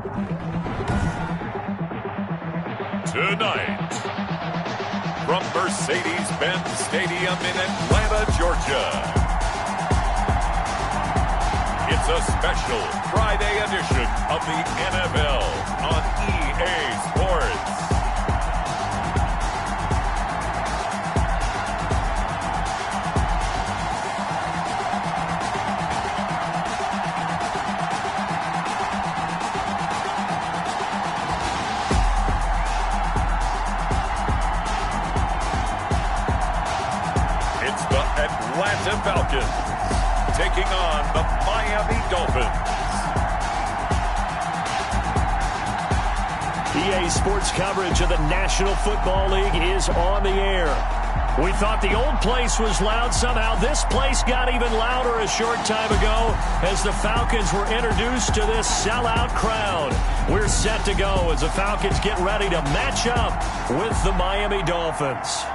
Tonight, from Mercedes-Benz Stadium in Atlanta, Georgia, it's a special Friday edition of the NFL on EA Sports. Atlanta Falcons taking on the Miami Dolphins. EA Sports coverage of the National Football League is on the air. We thought the old place was loud. Somehow this place got even louder a short time ago as the Falcons were introduced to this sellout crowd. We're set to go as the Falcons get ready to match up with the Miami Dolphins.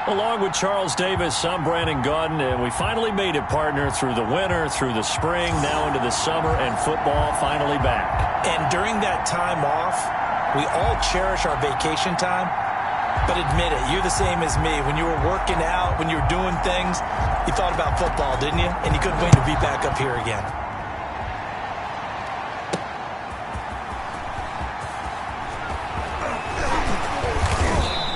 Along with Charles Davis, I'm Brandon Gaudin, and we finally made it, partner, through the winter, through the spring, now into the summer, and football finally back. And during that time off, we all cherish our vacation time. But admit it, you're the same as me. When you were working out, when you were doing things, you thought about football, didn't you? And you couldn't wait to be back up here again.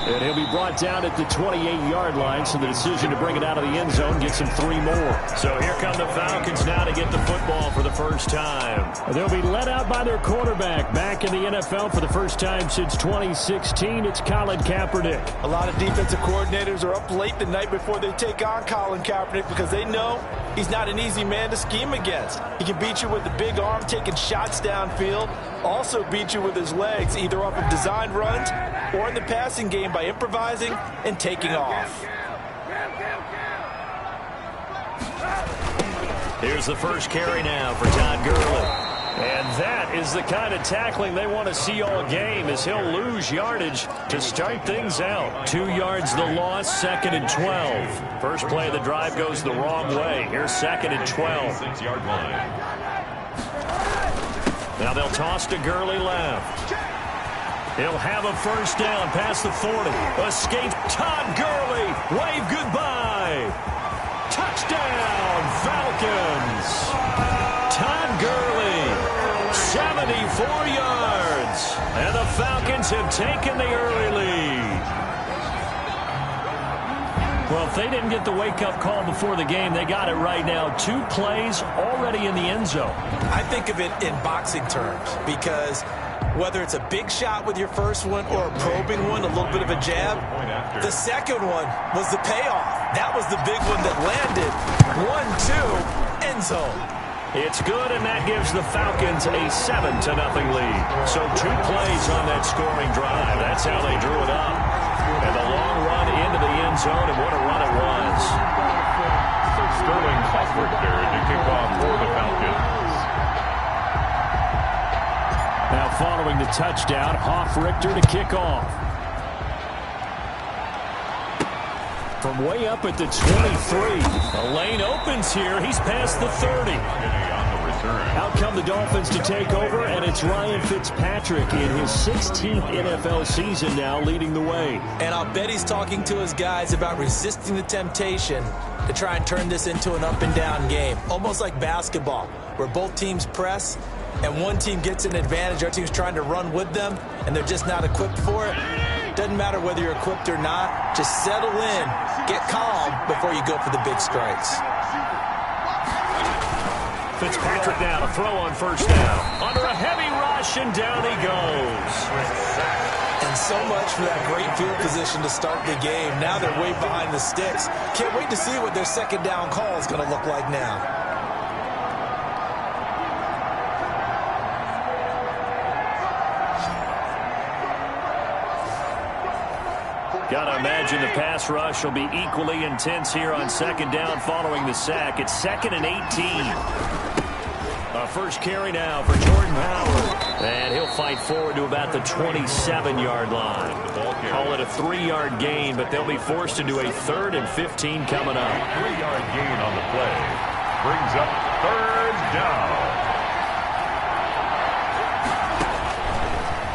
And he'll be brought down at the 28-yard line, so the decision to bring it out of the end zone gets him 3 more. So here come the Falcons now to get the football for the first time. They'll be led out by their quarterback. Back in the NFL for the first time since 2016, it's Colin Kaepernick. A lot of defensive coordinators are up late the night before they take on Colin Kaepernick because they know he's not an easy man to scheme against. He can beat you with the big arm, taking shots downfield, also beat you with his legs, either off of designed runs or in the passing game by improvising and taking off. Here's the first carry now for Todd Gurley. And that is the kind of tackling they want to see all game, as he'll lose yardage to start things out. 2 yards the loss, 2nd and 12. First play of the drive goes the wrong way. Here's 2nd and 12. 6-yard line. Now they'll toss to Gurley left. He'll have a first down past the 40. Escape. Todd Gurley. Wave goodbye. Touchdown, Falcons. Todd Gurley, 74 yards. And the Falcons have taken the early lead. Well, if they didn't get the wake-up call before the game, they got it right now. 2 plays already in the end zone. I think of it in boxing terms because whether it's a big shot with your first one or a probing one, a little bit of a jab, the second one was the payoff. That was the big one that landed. 1-2, end zone. It's good, and that gives the Falcons a 7-0 lead. So 2 plays on that scoring drive. That's how they drew it up. And the long run into the end zone, and what a run it was. So Sterling Hoffrichter to kick off for the Falcons. Now following the touchdown, Hoffrichter to kick off. From way up at the 23. The lane opens here. He's past the 30. Out come the Dolphins to take over, and it's Ryan Fitzpatrick in his 16th NFL season now leading the way. And I'll bet he's talking to his guys about resisting the temptation to try and turn this into an up-and-down game. Almost like basketball, where both teams press, and one team gets an advantage. Our team's trying to run with them, and they're just not equipped for it. Doesn't matter whether you're equipped or not. Just settle in, get calm before you go for the big strikes. Fitzpatrick now to throw on first down. Under a heavy rush, and down he goes. And so much for that great field position to start the game. Now they're way behind the sticks. Can't wait to see what their second down call is going to look like now. Got to imagine the pass rush will be equally intense here on second down following the sack. It's 2nd and 18. First carry now for Jordan power. And he'll fight forward to about the 27-yard line. Call it a 3-yard gain, but they'll be forced into a 3rd and 15 coming up. 3-yard gain on the play. Brings up 3rd down.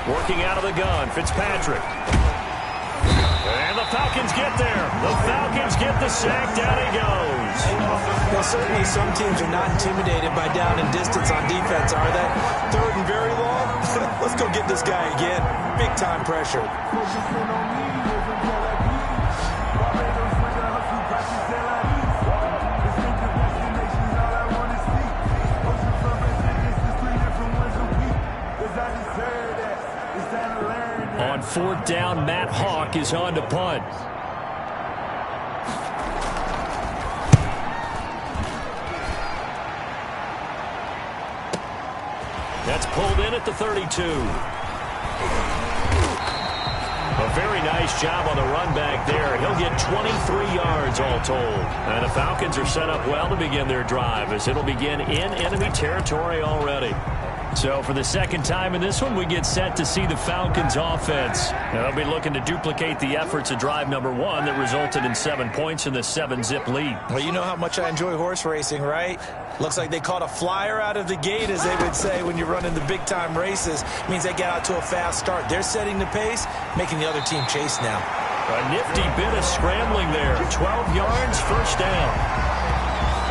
Working out of the gun, Fitzpatrick. And the Falcons get there. The Falcons get the sack. Down he goes. Well, certainly some teams are not intimidated by down and distance on defense, are they? 3rd and very long? Let's go get this guy again. Big-time pressure. On 4th down, Matt Hawk is on to punt. That's pulled in at the 32. A very nice job on the run back there. He'll get 23 yards all told. And the Falcons are set up well to begin their drive, as it'll begin in enemy territory already. So for the second time in this one, we get set to see the Falcons offense. They'll be looking to duplicate the efforts of drive number 1 that resulted in 7 points in the 7-zip lead. Well, you know how much I enjoy horse racing, right? Looks like they caught a flyer out of the gate, as they would say when you're running the big-time races. It means they get out to a fast start. They're setting the pace, making the other team chase now. A nifty bit of scrambling there. 12 yards, 1st down.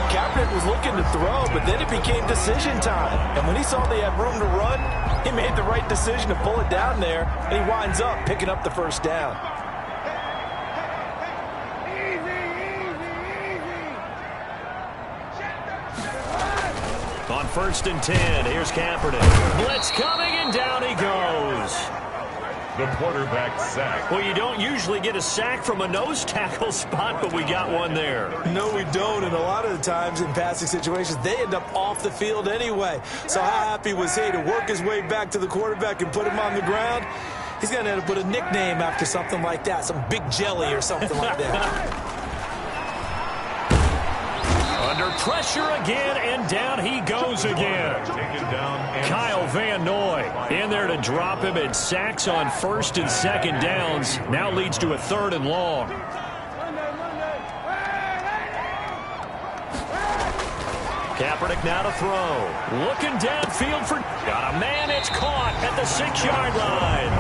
Kaepernick was looking to throw, but then it became decision time. And when he saw they had room to run, he made the right decision to pull it down there, and he winds up picking up the 1st down. On 1st and 10, here's Kaepernick. Blitz coming, and down he goes. The quarterback sack. Well, you don't usually get a sack from a nose tackle spot, but we got one there. No, we don't, and a lot of the times in passing situations, they end up off the field anyway. So how happy was he to work his way back to the quarterback and put him on the ground? He's going to end up with a nickname after something like that, some Big Jelly or something like that. Under pressure again, and down he goes again. Kyle Van Noy in there to drop him, and sacks on 1st and 2nd downs. Now leads to a 3rd and long. Kaepernick now to throw. Looking downfield for... Got a man, it's caught at the 6-yard line.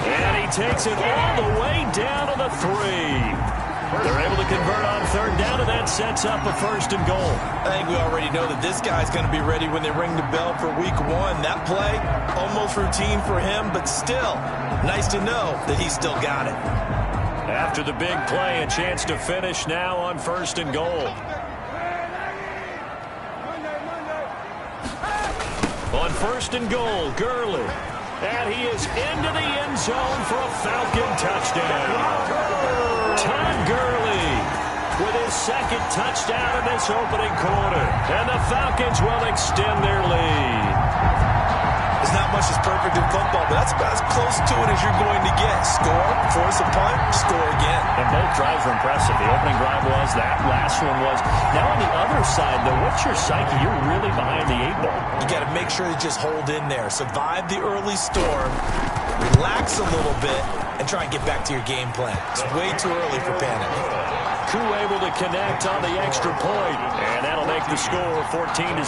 And he takes it all the way down to the 3. They're able to convert on 3rd down, and that sets up a 1st and goal. I think we already know that this guy's going to be ready when they ring the bell for week 1. That play, almost routine for him, but still, nice to know that he's still got it. After the big play, a chance to finish now on 1st and goal. On 1st and goal, Gurley. And he is into the end zone for a Falcon touchdown. Todd Gurley with his 2nd touchdown in this opening quarter. And the Falcons will extend their lead. There's not much that's perfect in football, but that's about as close to it as you're going to get. Score, force a punt, score again. And both drives were impressive. The opening drive was, that last one was. Now on the other side, though, what's your psyche? You're really behind the 8 ball. You got to make sure you just hold in there. Survive the early storm, relax a little bit, and try and get back to your game plan. It's way too early for panic. Koo able to connect on the extra point, and that'll make the score 14-0.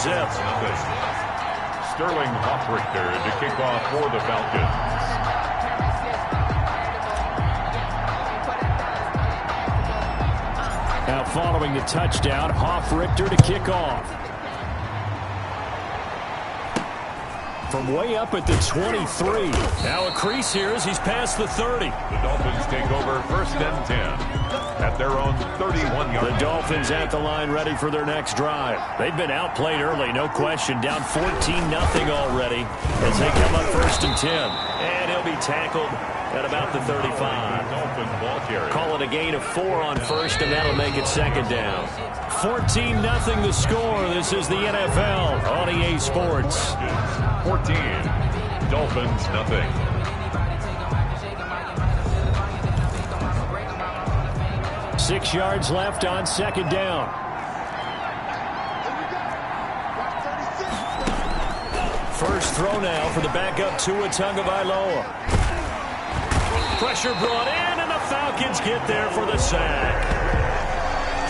Sterling Hoffrichter to kick off for the Falcons. Now following the touchdown, Hoffrichter to kick off. From way up at the 23. Now a crease here as he's past the 30. The Dolphins take over 1st and 10 at their own 31-yard. The Dolphins at the line ready for their next drive. They've been outplayed early, no question. Down 14-0 already as they come up 1st and 10. And he'll be tackled at about the 35. Dolphins ball carrier. Call it a gain of 4 on 1st, and that'll make it 2nd down. 14-0 the score. This is the NFL on EA Sports. 14. Dolphins, nothing. Six yards left on 2nd down. throw now for the backup Tua Tagovailoa. Pressure brought in, and the Falcons get there for the sack.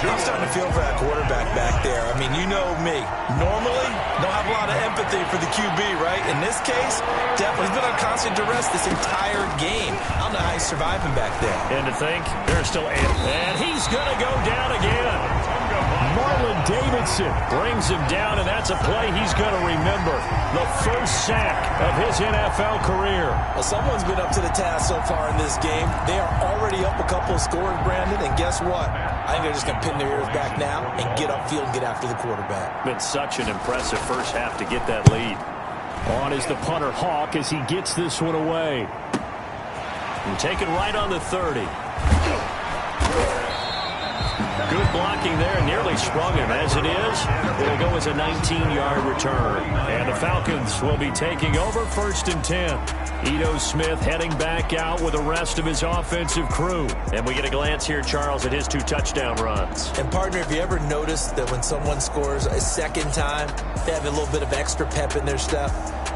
I'm starting to feel for that quarterback back there. I mean, you know me. Normally, don't have a lot of empathy for the QB, right? In this case, definitely he's been on constant duress this entire game. I don't know how he's surviving back there. And to think, there's still 8. And he's going to go down again. Marlon Davidson brings him down, and that's a play he's going to remember. The first sack of his NFL career. Well, someone's been up to the task so far in this game. They are already up a couple of scores, Brandon, and guess what? I think they're just going to pin their ears back now and get upfield and get after the quarterback. Been such an impressive first half to get that lead. On is the punter Hawk as he gets this one away. And taken right on the 30. Good blocking there, nearly sprung him. As it is, it'll go as a 19-yard return. And the Falcons will be taking over 1st and 10. Ito Smith heading back out with the rest of his offensive crew. And we get a glance here, Charles, at his 2 touchdown runs. And, partner, if you ever notice that when someone scores a second time, they have a little bit of extra pep in their step.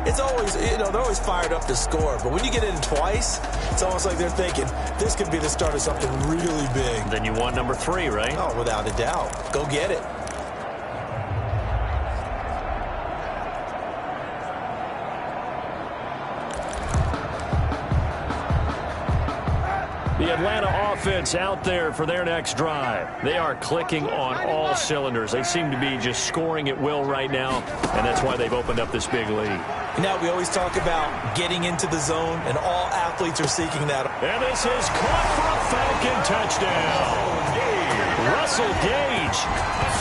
It's always, they're always fired up to score. But when you get in twice, it's almost like they're thinking, this could be the start of something really big. Then you want number 3, right? Oh, without a doubt. Go get it. The Atlanta offense out there for their next drive. They are clicking on all cylinders. They seem to be just scoring at will right now, and that's why they've opened up this big lead. Now, we always talk about getting into the zone, and all athletes are seeking that. And this is caught for a Falcon touchdown. Russell Gage,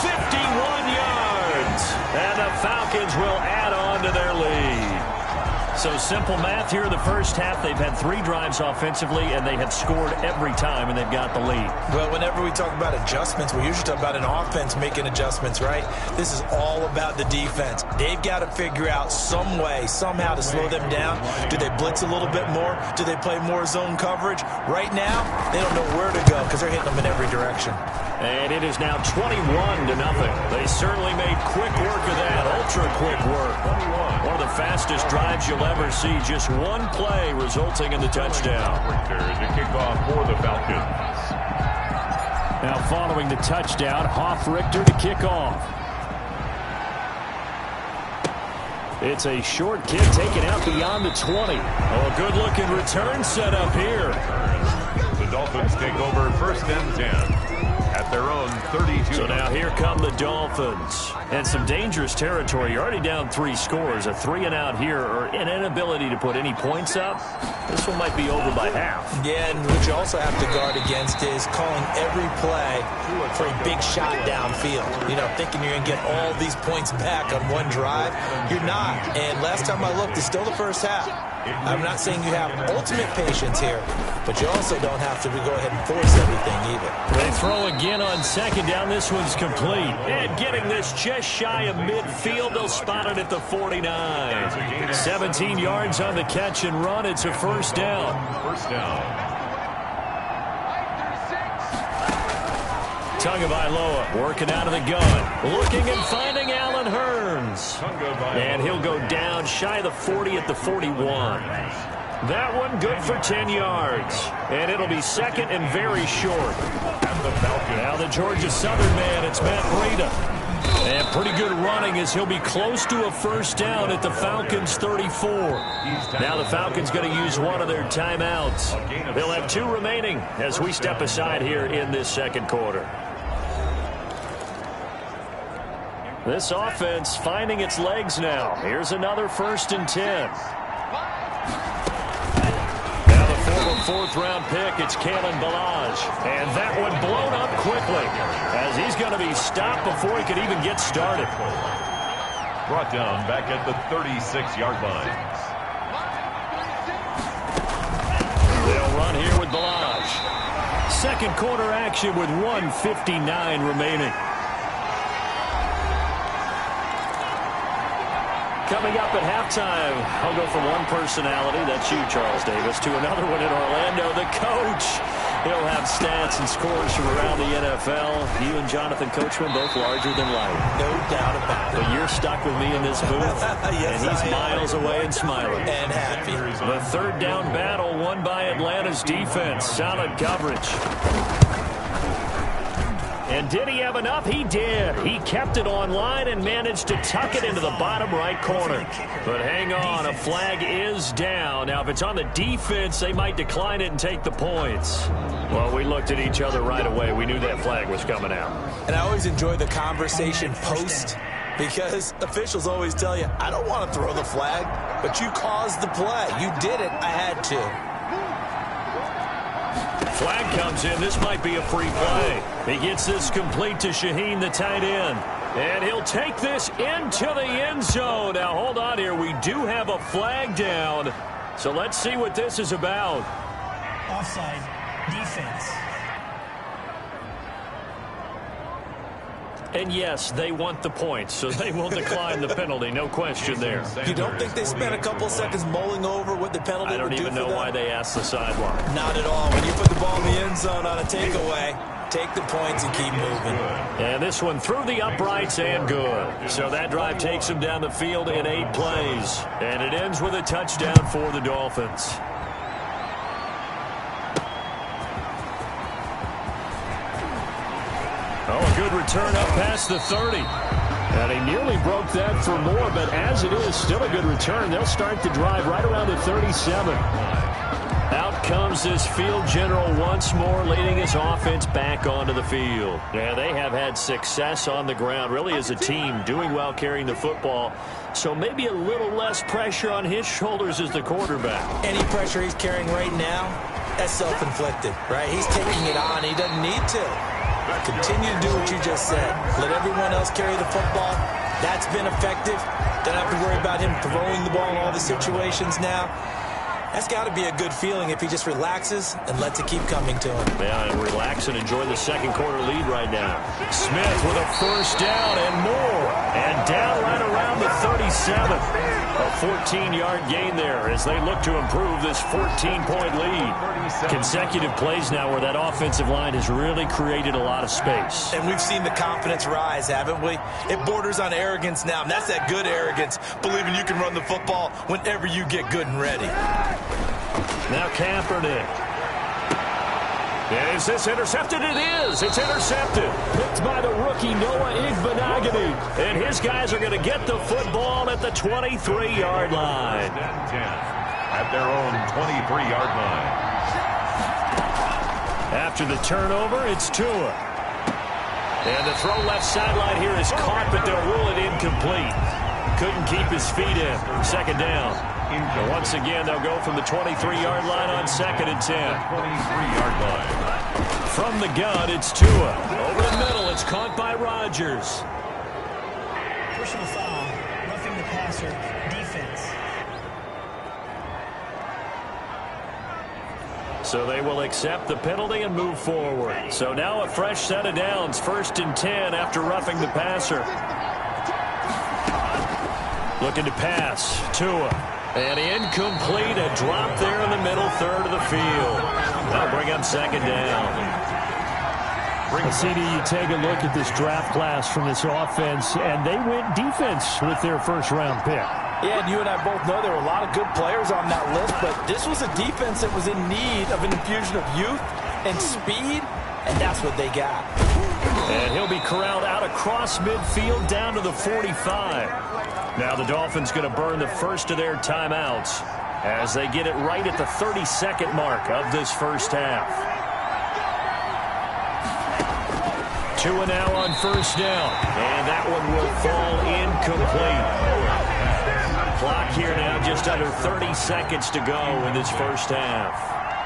51 yards. And the Falcons will add on to their lead. So simple math here in the first half. They've had 3 drives offensively, and they have scored every time, and they've got the lead. Well, whenever we talk about adjustments, we usually talk about an offense making adjustments, right? This is all about the defense. They've got to figure out some way, somehow to slow them down. Do they blitz a little bit more? Do they play more zone coverage? Right now, they don't know where to go because they're hitting them in every direction. And it is now 21-0. They certainly made quick work of that, ultra-quick work. One of the fastest drives you'll ever see. Just one play resulting in the touchdown. The kickoff for the Falcons. Now following the touchdown, Hoff-Richter to kick off. It's a short kick taken out beyond the 20. Oh, a good-looking return set up here. The Dolphins take over 1st and 10. At their own 32. So now here come the Dolphins. And some dangerous territory. You're already down 3 scores. A 3-and-out here, or an inability to put any points up. This one might be over by half. Yeah, and what you also have to guard against is calling every play for a big shot downfield. Thinking you're going to get all these points back on one drive. You're not. And last time I looked, it's still the first half. I'm not saying you have ultimate patience here, but you also don't have to go ahead and force everything either. They throw again on 2nd down. This one's complete. And getting this just shy of midfield. They'll spot it at the 49. 17 yards on the catch and run. It's a 1st down. Tagovailoa working out of the gun. Looking and finding Allen Hurns. And he'll go down shy of the 40 at the 41. That one good for 10 yards. And it'll be 2nd and very short. Now the Georgia Southern man, it's Matt Breida. And pretty good running as he'll be close to a 1st down at the Falcons 34. Now the Falcons going to use one of their timeouts. They'll have 2 remaining as we step aside here in this 2nd quarter. This offense finding its legs now. Here's another 1st and 10. Now the former 4th-round pick, it's Kalen Ballage. And that one blown up quickly as he's going to be stopped before he could even get started. Brought down back at the 36-yard line. They'll run here with Ballage. 2nd quarter action with 1:59 remaining. Coming up at halftime, I'll go from one personality, that's you, Charles Davis, to another one in Orlando, the coach. He'll have stats and scores from around the NFL. You and Jonathan Coachman both larger than life. No doubt about it. But you're stuck with me in this booth. Yes, and he's miles away and smiling. And happy. The third down battle won by Atlanta's defense. Solid coverage. And did he have enough? He did. He kept it online and managed to tuck it into the bottom right corner. But hang on, a flag is down. Now, if it's on the defense, they might decline it and take the points. Well, we looked at each other right away. We knew that flag was coming out. And I always enjoy the conversation post because officials always tell you, I don't want to throw the flag, but you caused the play. You did it. I had to. Flag comes in. This might be a free play. He gets this complete to Shaheen, the tight end. And he'll take this into the end zone. Now, hold on here. We do have a flag down. So let's see what this is about. Offside. Defense. And yes, they want the points, so they will decline the penalty. No question there. You don't think they spent a couple seconds mulling over what the penalty would do for them? I don't even know why they asked the sideline. Not at all. When you put the ball in the end zone on a takeaway, take the points and keep moving. And this one through the uprights and good. So that drive takes them down the field in 8 plays. And it ends with a touchdown for the Dolphins. Oh, a good return up past the 30. And he nearly broke that for more, but as it is, still a good return. They'll start the drive right around the 37. Out comes this field general once more, leading his offense back onto the field. Yeah, they have had success on the ground, really as a team, doing well carrying the football. So maybe a little less pressure on his shoulders as the quarterback. Any pressure he's carrying right now, that's self-inflicted, right? He's taking it on. He doesn't need to. Continue to do what you just said. Let everyone else carry the football. That's been effective. Don't have to worry about him throwing the ball in all the situations now. That's got to be a good feeling if he just relaxes and lets it keep coming to him. Yeah, and relax and enjoy the second quarter lead right now. Smith with a first down and more. And down right around the 37. A 14-yard gain there as they look to improve this 14-point lead. Consecutive plays now where that offensive line has really created a lot of space. And we've seen the confidence rise, haven't we? It borders on arrogance now, and that's that good arrogance, believing you can run the football whenever you get good and ready. Now Kaepernick. Is this intercepted? It is. It's intercepted. Picked by the rookie Noah Igbenogany. And his guys are going to get the football at the 23-yard line. At their own 23-yard line. After the turnover, it's Tua. And the throw left sideline here is caught, but they'll rule it incomplete. Couldn't keep his feet in. Second down. And once again, they'll go from the 23-yard line on second and 10. 23-yard line. From the gun, it's Tua. Over the middle, it's caught by Rodgers. Personal foul. Roughing the passer. Defense. So they will accept the penalty and move forward. So now a fresh set of downs. First and 10 after roughing the passer. Looking to pass. Tua. And incomplete, a drop there in the middle third of the field. That'll bring up second down. CD, you take a look at this draft class from this offense, and they went defense with their first-round pick. Yeah, and you and I both know there were a lot of good players on that list, but this was a defense that was in need of an infusion of youth and speed, and that's what they got. And he'll be corralled out across midfield down to the 45. Now the Dolphins going to burn the first of their timeouts as they get it right at the 32nd mark of this first half. Tua now on first down, and that one will fall incomplete. Clock here now just under 30 seconds to go in this first half.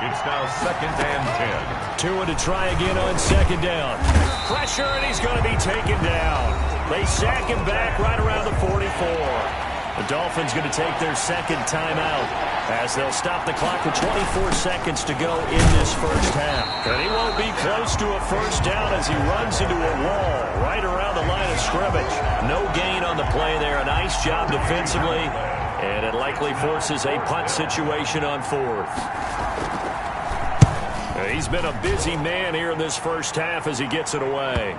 It's now second and 10. Tua to try again on second down. Pressure, and he's going to be taken down. They sack him back right around the 44. The Dolphins going to take their second timeout as they'll stop the clock with 24 seconds to go in this first half. And he won't be close to a first down as he runs into a wall right around the line of scrimmage. No gain on the play there. A nice job defensively, and it likely forces a punt situation on fourth. He's been a busy man here in this first half as he gets it away.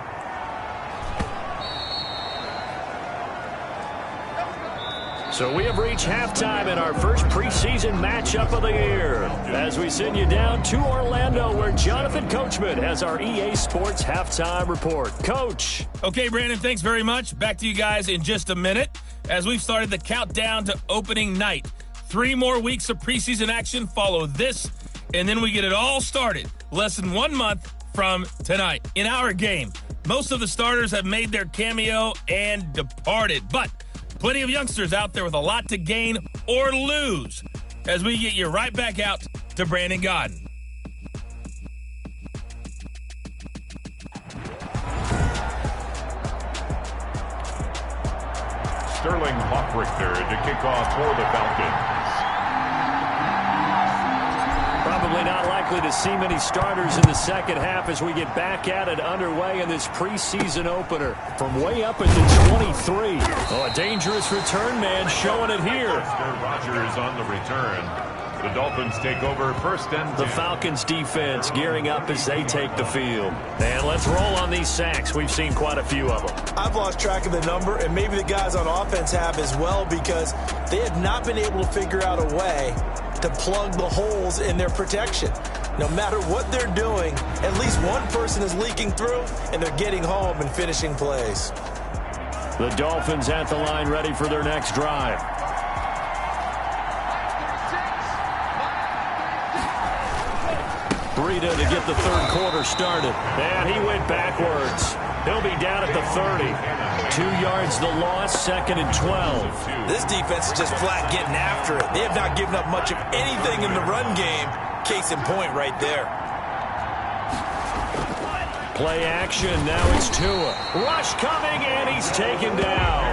So we have reached halftime in our first preseason matchup of the year as we send you down to Orlando where Jonathan Coachman has our EA Sports halftime report. Coach. Okay, Brandon, thanks very much. Back to you guys in just a minute as we've started the countdown to opening night. 3 more weeks of preseason action follow this, and then we get it all started less than 1 month from tonight. In our game, most of the starters have made their cameo and departed, but plenty of youngsters out there with a lot to gain or lose as we get you right back out to Brandon Godden. Sterling Hoffrichter to kick off for the Falcons. Probably not likely to see many starters in the second half as we get back at it underway in this preseason opener. From way up at the 23. Oh, a dangerous return man showing it here. Rodgers on the return. The Dolphins take over first and 10. The Falcons defense gearing up as they take the field. And let's roll on these sacks. We've seen quite a few of them. I've lost track of the number, and maybe the guys on offense have as well, because they have not been able to figure out a way to plug the holes in their protection. No matter what they're doing, at least one person is leaking through, and they're getting home and finishing plays. The Dolphins at the line ready for their next drive. Breida to get the third quarter started. And he went backwards. He'll be down at the 30. 2 yards the loss, 2nd and 12. This defense is just flat getting after it. They have not given up much of anything in the run game. Case in point right there. Play action, now it's Tua. Rush coming, and he's taken down.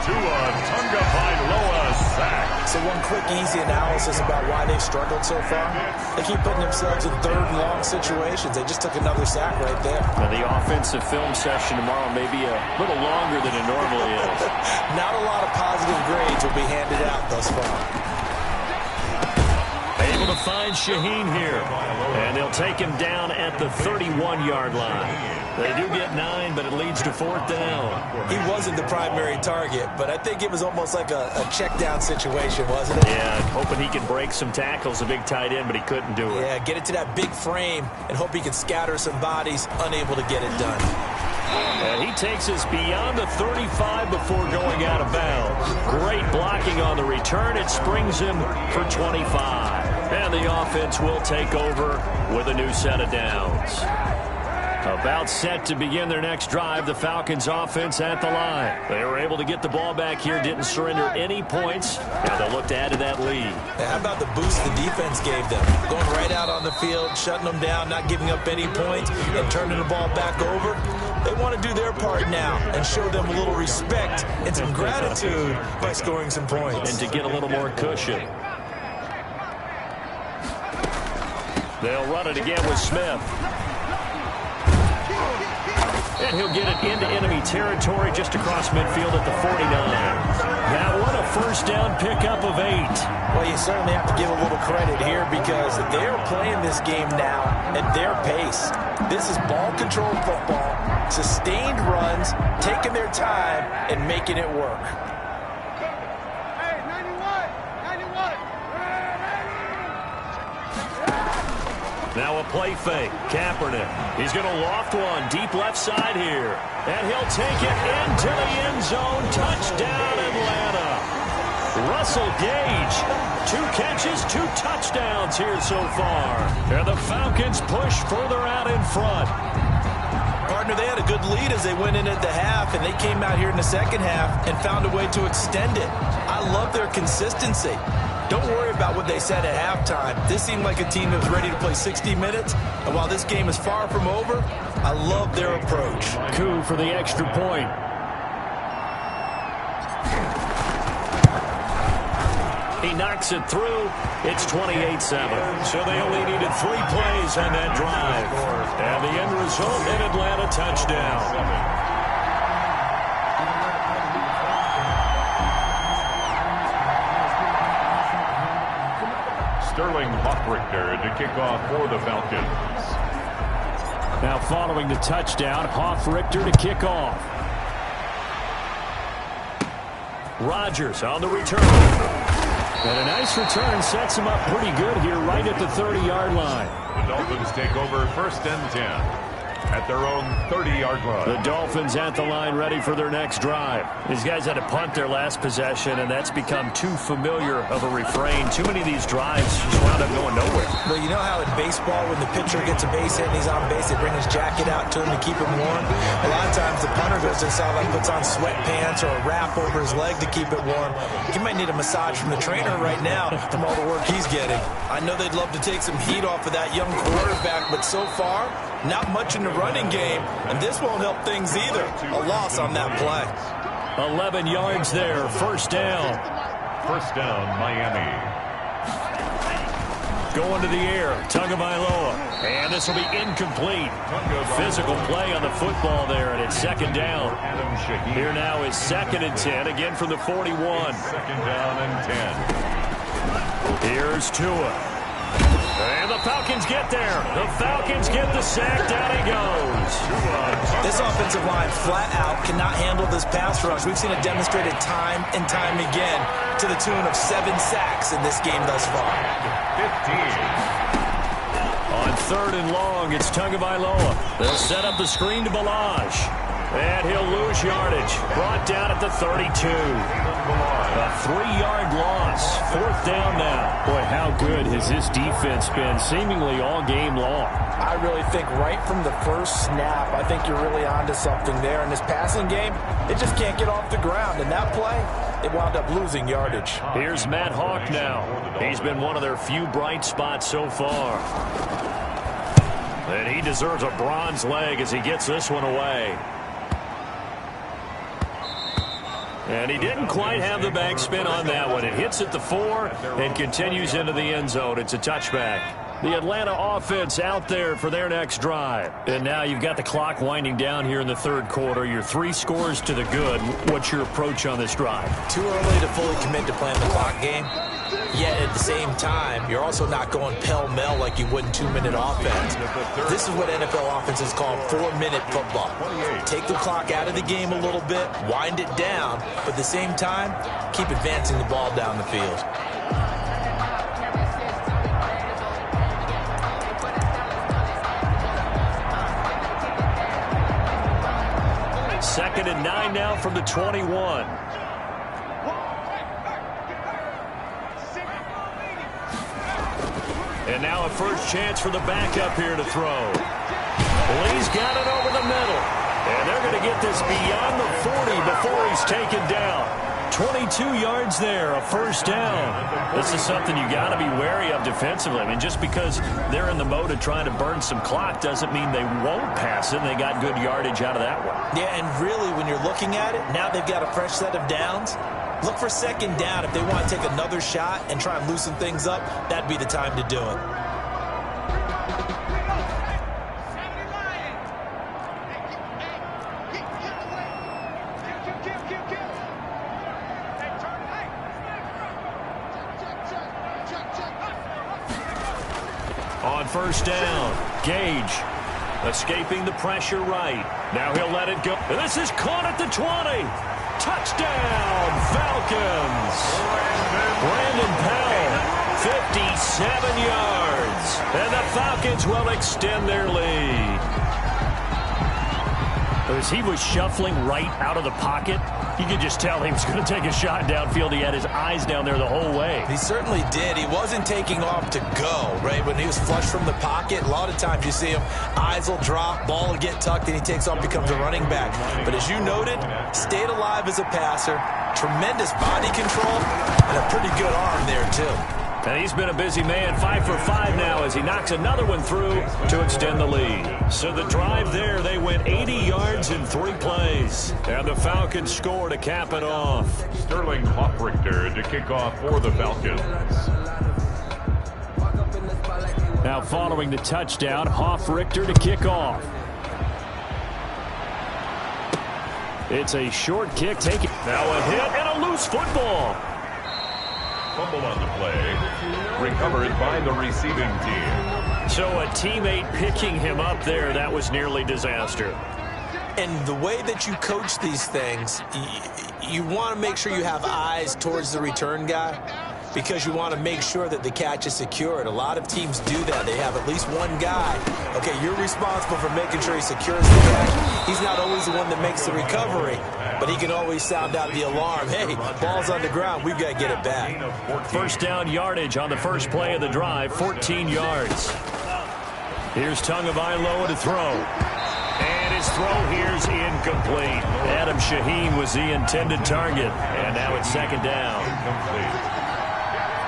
Tua Tagovailoa sack. So one quick, easy analysis about why they've struggled so far. They keep putting themselves in 3rd and long situations. They just took another sack right there. Now the offensive film session tomorrow may be a little longer than it normally is. Not a lot of positive grades will be handed out thus far. Able to find Shaheen here. And they'll take him down at the 31-yard line. They do get 9, but it leads to 4th down. He wasn't the primary target, but I think it was almost like a check-down situation, wasn't it? Yeah, hoping he could break some tackles, a big tight end, but he couldn't do it. Yeah, get it to that big frame and hope he can scatter some bodies, unable to get it done. And he takes us beyond the 35 before going out of bounds. Great blocking on the return. It springs him for 25. And the offense will take over with a new set of downs. About set to begin their next drive, the Falcons offense at the line. They were able to get the ball back here, didn't surrender any points. Now they'll look to add to that lead. How about the boost the defense gave them? Going right out on the field, shutting them down, not giving up any points, and turning the ball back over. They want to do their part now and show them a little respect and some gratitude by scoring some points. And to get a little more cushion. They'll run it again with Smith. And he'll get it into enemy territory just across midfield at the 49. Now what a first down pickup of 8. Well, you certainly have to give a little credit here because they're playing this game now at their pace. This is ball-controlled football, sustained runs, taking their time, and making it work. Now a play fake. Kaepernick. He's going to loft one deep left side here. And he'll take it into the end zone. Touchdown, Atlanta. Russell Gage. 2 catches, 2 touchdowns here so far. And the Falcons push further out in front. Partner, they had a good lead as they went in at the half, and they came out here in the second half and found a way to extend it. I love their consistency. Don't worry about what they said at halftime. This seemed like a team that was ready to play 60 minutes. And while this game is far from over, I love their approach. Coup for the extra point. He knocks it through. It's 28-7. So they only needed 3 plays on that drive. And the end result, an Atlanta touchdown. Sterling Hoffrichter to kick off for the Falcons. Now following the touchdown, Hoffrichter to kick off. Rodgers on the return. And a nice return sets him up pretty good here right at the 30-yard line. The Dolphins take over 1st and 10 at their own 30-yard line. The Dolphins at the line ready for their next drive. These guys had to punt their last possession, and that's become too familiar of a refrain. Too many of these drives just wound up going nowhere. But you know how in baseball, when the pitcher gets a base hit and he's on base, they bring his jacket out to him to keep him warm? A lot of times the punter goes to the sideline, puts on sweatpants or a wrap over his leg to keep it warm. He might need a massage from the trainer right now from all the work he's getting. I know they'd love to take some heat off of that young quarterback, but so far, not much in the running game, and this won't help things either. A loss on that play. 11 yards there, 1st down. 1st down, Miami. Going to the air, Tagovailoa, and this will be incomplete. Physical play on the football there, and it's 2nd down. Here now is 2nd and 10, again from the 41. 2nd down and 10. Here's Tua. And the Falcons get there. The Falcons get the sack. Down he goes. This offensive line flat out cannot handle this pass rush. We've seen it demonstrated time and time again to the tune of 7 sacks in this game thus far. 15. On 3rd and long, it's Tagovailoa. They'll set up the screen to Balaj. And he'll lose yardage. Brought down at the 32. A 3-yard loss. 4th down now. Boy, how good has this defense been seemingly all game long? I really think right from the first snap, I think you're really onto something there. In this passing game, it just can't get off the ground. And that play, it wound up losing yardage. Here's Matt Hawk now. He's been one of their few bright spots so far. And he deserves a bronze leg as he gets this one away. And he didn't quite have the backspin on that one. It hits at the 4 and continues into the end zone. It's a touchback. The Atlanta offense out there for their next drive. And now you've got the clock winding down here in the 3rd quarter. You're 3 scores to the good. What's your approach on this drive? Too early to fully commit to playing the clock game. Yet at the same time, you're also not going pell-mell like you would in 2-minute offense. This is what NFL offenses call 4-minute football. Take the clock out of the game a little bit, wind it down, but at the same time, keep advancing the ball down the field. Second and 9 now from the 21. And now a first chance for the backup here to throw. Lee's got it over the middle. And they're going to get this beyond the 40 before he's taken down. 22 yards there, a 1st down. This is something you got to be wary of defensively. I mean, just because they're in the mode of trying to burn some clock doesn't mean they won't pass it. They got good yardage out of that one. Yeah, and really, when you're looking at it, now they've got a fresh set of downs. Look for 2nd down. If they want to take another shot and try and loosen things up, that'd be the time to do it. On 1st down, Gage escaping the pressure right. Now he'll let it go. And this is caught at the 20. Touchdown, Falcons. Brandon Powell, 57 yards. And the Falcons will extend their lead. As he was shuffling right out of the pocket, you could just tell he was going to take a shot downfield. He had his eyes down there the whole way. He certainly did. He wasn't taking off to go, right? When he was flushed from the pocket, a lot of times you see him, eyes will drop, ball will get tucked, and he takes off, becomes a running back. But as you noted, stayed alive as a passer, tremendous body control, and a pretty good arm there, too. And he's been a busy man, 5 for 5 now as he knocks another one through to extend the lead. So the drive there, they went 80 yards in 3 plays. And the Falcons score to cap it off. Sterling Hoffrichter to kick off for the Falcons. Now following the touchdown, Hoffrichter to kick off. It's a short kick. Take it. Now a hit and a loose football. fumble on the play. Recovered by the receiving team. So a teammate picking him up there, that was nearly disaster. And the way that you coach these things, you want to make sure you have eyes towards the return guy because you want to make sure that the catch is secured. A lot of teams do that. They have at least one guy. Okay, you're responsible for making sure he secures the catch. He's not always the one that makes the recovery, but he can always sound out the alarm. Hey, ball's on the ground. We've got to get it back. First down yardage on the first play of the drive, 14 yards. Here's Tagovailoa to throw. And his throw here's incomplete. Adam Shaheen was the intended target. And now it's second down. Incomplete.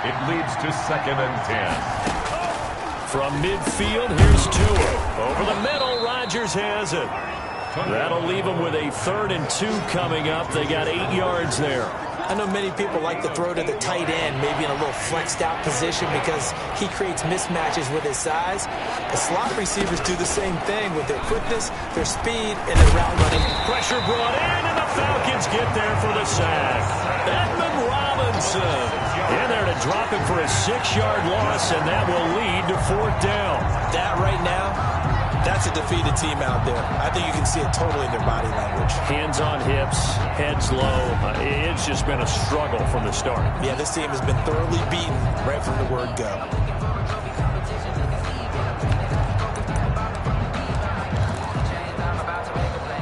It leads to 2nd and 10. From midfield, here's Tua. Over the middle, Rodgers has it. That'll leave them with a 3rd and 2 coming up. They got 8 yards there. I know many people like to throw to the tight end, maybe in a little flexed out position because he creates mismatches with his size. The slot receivers do the same thing with their quickness, their speed, and their route running. Pressure brought in, and the Falcons get there for the sack. Edmund Robinson in there to drop him for a 6-yard loss, and that will lead to 4th down. That right now, that's a defeated team out there. I think you can see it totally in their body language. Hands on hips, heads low. It's just been a struggle from the start. Yeah, this team has been thoroughly beaten right from the word go.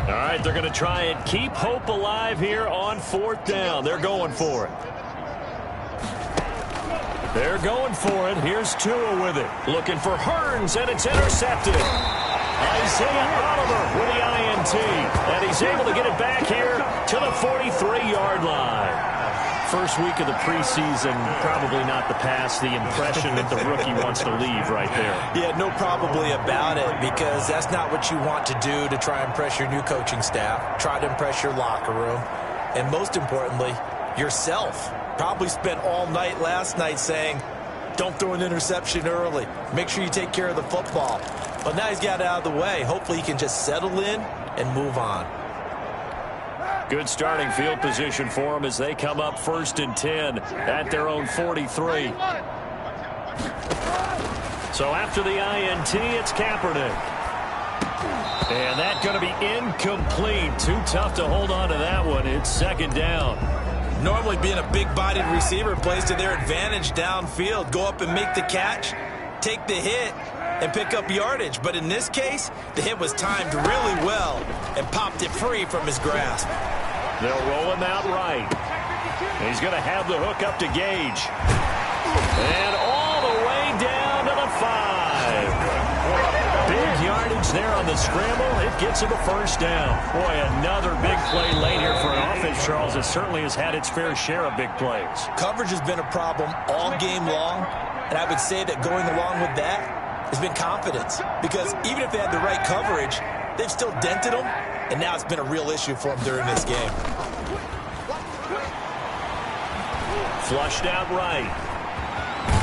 All right, they're going to try and keep hope alive here on 4th down. They're going for it. They're going for it. Here's Tua with it. Looking for Hearns, and it's intercepted. Isaiah Oliver with the INT. And he's able to get it back here to the 43-yard line. First week of the preseason, probably not the pass, the impression that the rookie wants to leave right there. Yeah, no probably about it, because that's not what you want to do to try and impress your new coaching staff. Try to impress your locker room. And most importantly, yourself. Probably spent all night last night saying, don't throw an interception early. Make sure you take care of the football. But now he's got it out of the way. Hopefully he can just settle in and move on. Good starting field position for them as they come up 1st and 10 at their own 43. So after the INT, it's Kaepernick. And that's going to be incomplete. Too tough to hold on to that one. It's 2nd down. Normally being a big-bodied receiver plays to their advantage downfield. Go up and make the catch, take the hit, and pick up yardage. But in this case, the hit was timed really well and popped it free from his grasp. They'll roll him out right. He's going to have the hook up to Gage. And all the way down to the 5. Big yardage there on the scramble. It gets him a 1st down. Boy, another big play late here for an offense, Charles, that certainly has had its fair share of big plays. Coverage has been a problem all game long, and I would say that going along with that has been confidence, because even if they had the right coverage, they've still dented them, and now it's been a real issue for them during this game. Flushed out right.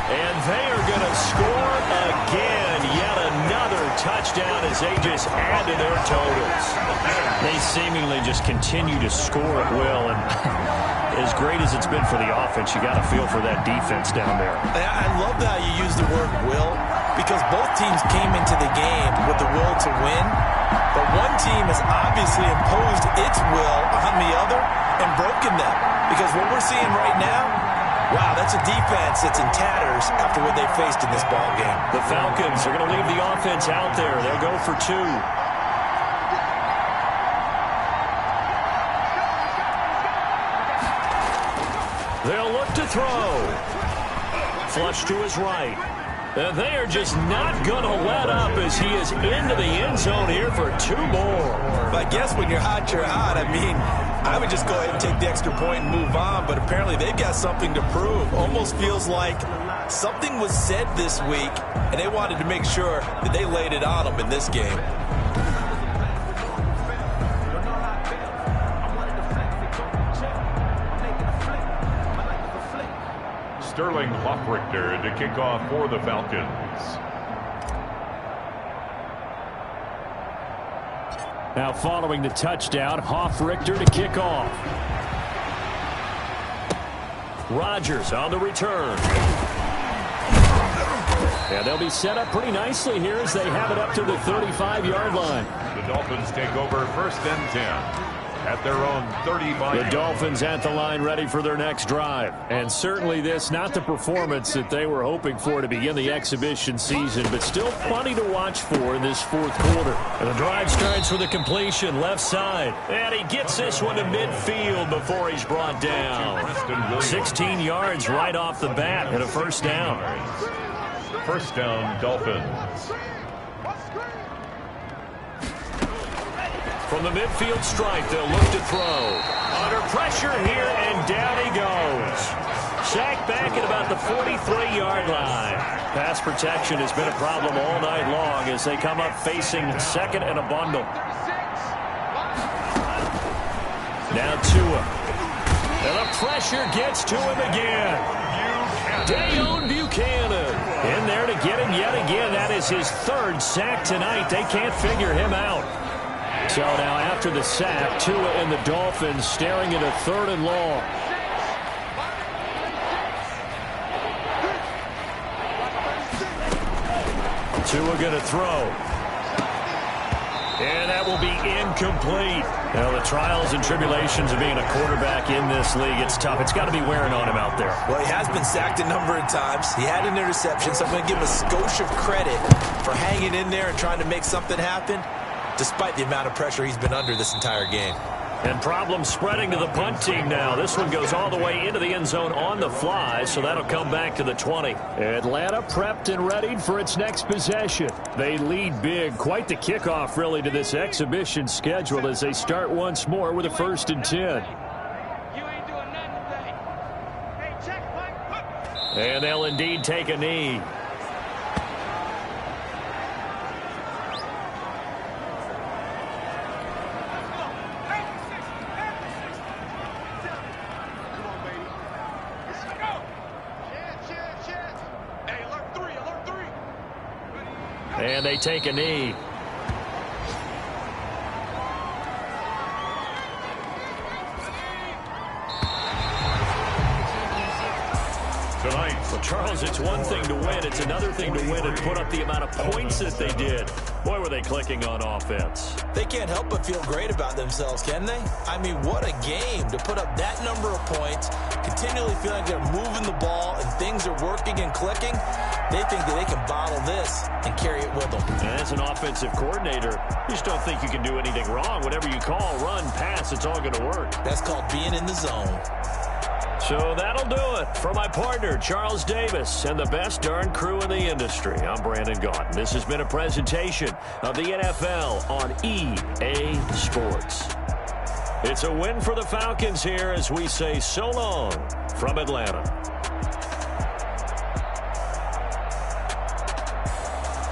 And they are going to score again. Yet another touchdown as they just add to their totals. They seemingly just continue to score at will. And as great as it's been for the offense, you got to feel for that defense down there. I love how you use the word will, because both teams came into the game with the will to win. But one team has obviously imposed its will on the other and broken them. Because what we're seeing right now, wow, that's a defense that's in tatters after what they faced in this ball game. The Falcons are going to leave the offense out there. They'll go for 2. They'll look to throw. Flush to his right. And they are just not going to let up as he is into the end zone here for 2 more. But I guess when you're hot, you're hot. I mean, I would just go ahead and take the extra point and move on, but apparently they've got something to prove. Almost feels like something was said this week, and they wanted to make sure that they laid it on them in this game. Sterling Hoffrichter to kick off for the Falcons. Now following the touchdown, Hoffrichter to kick off. Rodgers on the return. And they'll be set up pretty nicely here as they have it up to the 35-yard line. The Dolphins take over 1st and 10 at their own 35. The Dolphins at the line ready for their next drive. And certainly this, not the performance that they were hoping for to begin the exhibition season, but still plenty to watch for in this 4th quarter. And the drive starts with a completion left side. And he gets this one to midfield before he's brought down. 16 yards right off the bat and a 1st down. 1st down, Dolphins. From the midfield stripe, they'll look to throw. Under pressure here, and down he goes. Sacked back at about the 43-yard line. Pass protection has been a problem all night long as they come up facing 2nd and a bundle. Now Tua. And the pressure gets to him again. Dayon Buchanan in there to get him yet again. That is his 3rd sack tonight. They can't figure him out. So now after the sack, Tua and the Dolphins staring at a 3rd and long. Tua going to throw. And that will be incomplete. Now, the trials and tribulations of being a quarterback in this league, it's tough. It's got to be wearing on him out there. Well, he has been sacked a number of times. He had an interception, so I'm going to give him a skosh of credit for hanging in there and trying to make something happen, despite the amount of pressure he's been under this entire game. And problems spreading to the punt team now. This one goes all the way into the end zone on the fly, so that'll come back to the 20. Atlanta prepped and readied for its next possession. They lead big. Quite the kickoff, really, to this exhibition schedule as they start once more with a 1st and 10. And they'll indeed take a knee. And they take a knee. Tonight. Well, Charles, it's one thing to win. It's another thing to win and put up the amount of points that they did. Boy, were they clicking on offense. They can't help but feel great about themselves, can they? I mean, what a game to put up that number of points, continually feeling like they're moving the ball and things are working and clicking. They think that they can bottle this and carry it with them. And as an offensive coordinator, you just don't think you can do anything wrong. Whatever you call, run, pass, it's all going to work. That's called being in the zone. So that'll do it for my partner, Charles Davis, and the best darn crew in the industry. I'm Brandon Gaudin. This has been a presentation of the NFL on EA Sports. It's a win for the Falcons here as we say so long from Atlanta.